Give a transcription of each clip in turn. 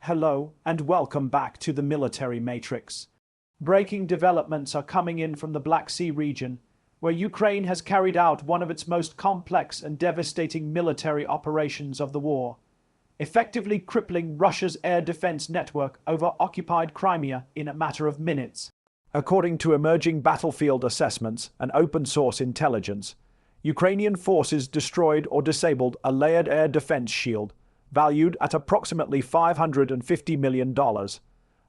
Hello and welcome back to the Military Matrix. Breaking developments are coming in from the Black Sea region, where Ukraine has carried out one of its most complex and devastating military operations of the war, effectively crippling Russia's air defense network over occupied Crimea in a matter of minutes. According to emerging battlefield assessments and open-source intelligence, Ukrainian forces destroyed or disabled a layered air defense shield valued at approximately $550 million,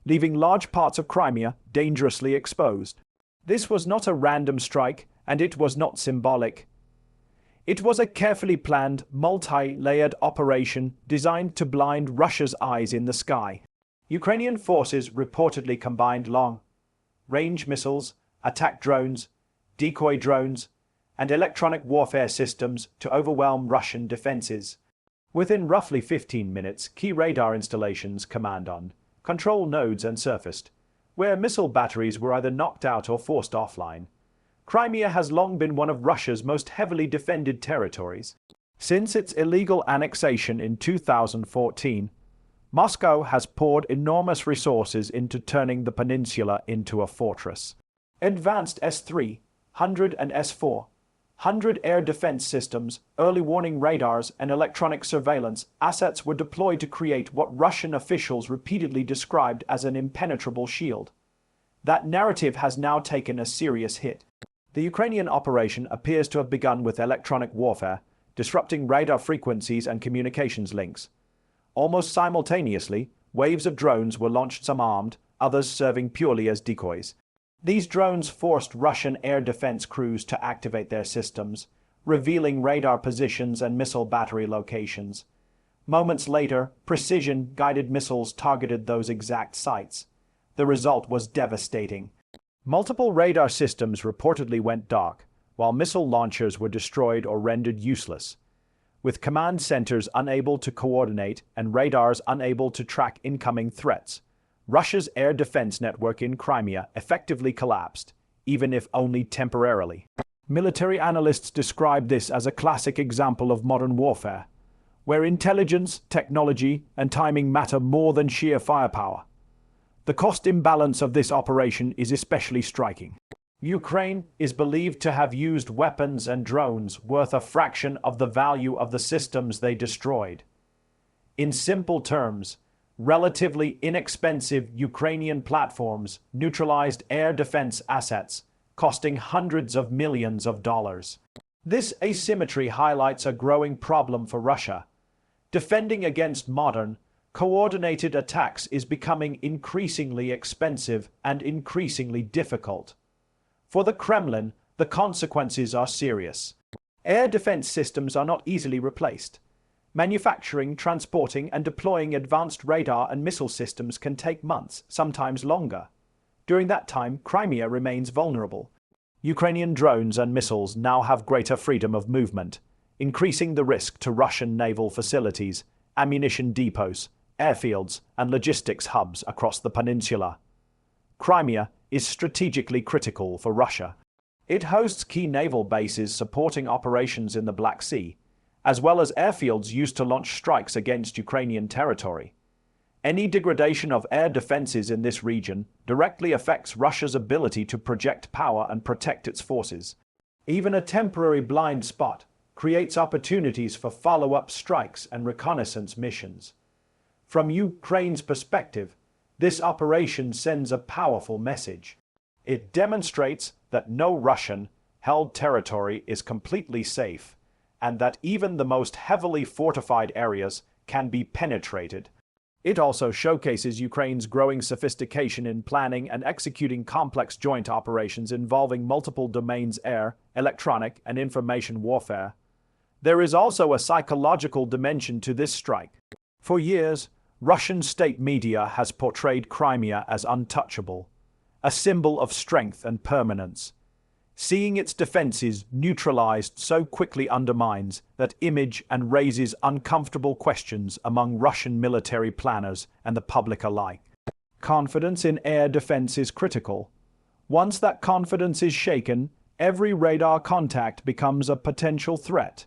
leaving large parts of Crimea dangerously exposed. This was not a random strike, and it was not symbolic. It was a carefully planned, multi-layered operation designed to blind Russia's eyes in the sky. Ukrainian forces reportedly combined long-range missiles, attack drones, decoy drones, and electronic warfare systems to overwhelm Russian defenses. Within roughly 15 minutes, key radar installations, command control nodes and surfaced, where missile batteries were either knocked out or forced offline. Crimea has long been one of Russia's most heavily defended territories. Since its illegal annexation in 2014, Moscow has poured enormous resources into turning the peninsula into a fortress. Advanced S-300 and S-400 air defense systems, early warning radars, and electronic surveillance assets were deployed to create what Russian officials repeatedly described as an impenetrable shield. That narrative has now taken a serious hit. The Ukrainian operation appears to have begun with electronic warfare, disrupting radar frequencies and communications links. Almost simultaneously, waves of drones were launched, some armed, others serving purely as decoys. These drones forced Russian air defense crews to activate their systems, revealing radar positions and missile battery locations. Moments later, precision-guided missiles targeted those exact sites. The result was devastating. Multiple radar systems reportedly went dark, while missile launchers were destroyed or rendered useless, with command centers unable to coordinate and radars unable to track incoming threats. Russia's air defense network in Crimea effectively collapsed, even if only temporarily. Military analysts describe this as a classic example of modern warfare, where intelligence, technology, and timing matter more than sheer firepower. The cost imbalance of this operation is especially striking. Ukraine is believed to have used weapons and drones worth a fraction of the value of the systems they destroyed. In simple terms, relatively inexpensive Ukrainian platforms neutralized air defense assets, costing hundreds of millions of dollars. This asymmetry highlights a growing problem for Russia. Defending against modern, coordinated attacks is becoming increasingly expensive and increasingly difficult. For the Kremlin, the consequences are serious. Air defense systems are not easily replaced. Manufacturing, transporting, and deploying advanced radar and missile systems can take months, sometimes longer. During that time, Crimea remains vulnerable. Ukrainian drones and missiles now have greater freedom of movement, increasing the risk to Russian naval facilities, ammunition depots, airfields, and logistics hubs across the peninsula. Crimea is strategically critical for Russia. It hosts key naval bases supporting operations in the Black Sea, as well as airfields used to launch strikes against Ukrainian territory. Any degradation of air defenses in this region directly affects Russia's ability to project power and protect its forces. Even a temporary blind spot creates opportunities for follow-up strikes and reconnaissance missions. From Ukraine's perspective, this operation sends a powerful message. It demonstrates that no Russian-held territory is completely safe, and that even the most heavily fortified areas can be penetrated. It also showcases Ukraine's growing sophistication in planning and executing complex joint operations involving multiple domains: air, electronic, and information warfare. There is also a psychological dimension to this strike. For years, Russian state media has portrayed Crimea as untouchable, a symbol of strength and permanence. Seeing its defenses neutralized so quickly undermines that image and raises uncomfortable questions among Russian military planners and the public alike. Confidence in air defense is critical. Once that confidence is shaken, every radar contact becomes a potential threat.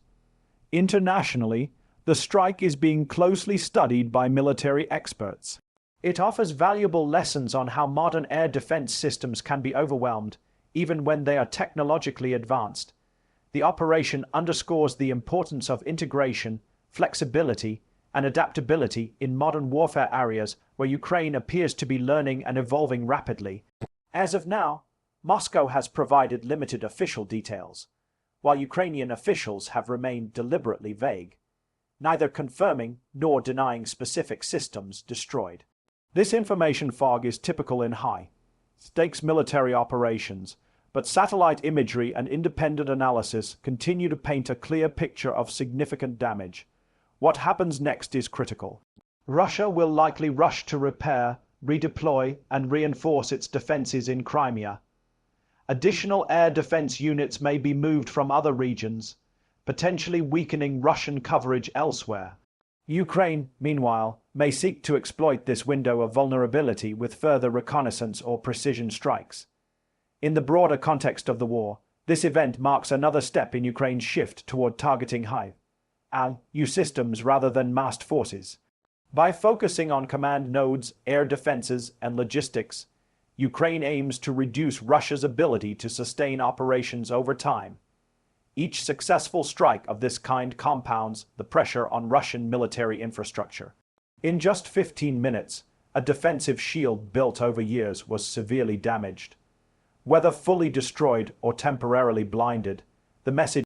Internationally, The strike is being closely studied by military experts. It offers valuable lessons on how modern air defense systems can be overwhelmed, even when they are technologically advanced. The operation underscores the importance of integration, flexibility, and adaptability in modern warfare areas where Ukraine appears to be learning and evolving rapidly. As of now, Moscow has provided limited official details, while Ukrainian officials have remained deliberately vague, neither confirming nor denying specific systems destroyed. This information fog is typical in high-stakes military operations, but satellite imagery and independent analysis continue to paint a clear picture of significant damage. What happens next is critical. Russia will likely rush to repair, redeploy, and reinforce its defenses in Crimea. Additional air defense units may be moved from other regions, potentially weakening Russian coverage elsewhere. Ukraine, meanwhile, may seek to exploit this window of vulnerability with further reconnaissance or precision strikes. In the broader context of the war, this event marks another step in Ukraine's shift toward targeting high-value systems rather than massed forces. By focusing on command nodes, air defenses, and logistics, Ukraine aims to reduce Russia's ability to sustain operations over time. Each successful strike of this kind compounds the pressure on Russian military infrastructure. In just 15 minutes, a defensive shield built over years was severely damaged. Whether fully destroyed or temporarily blinded, the message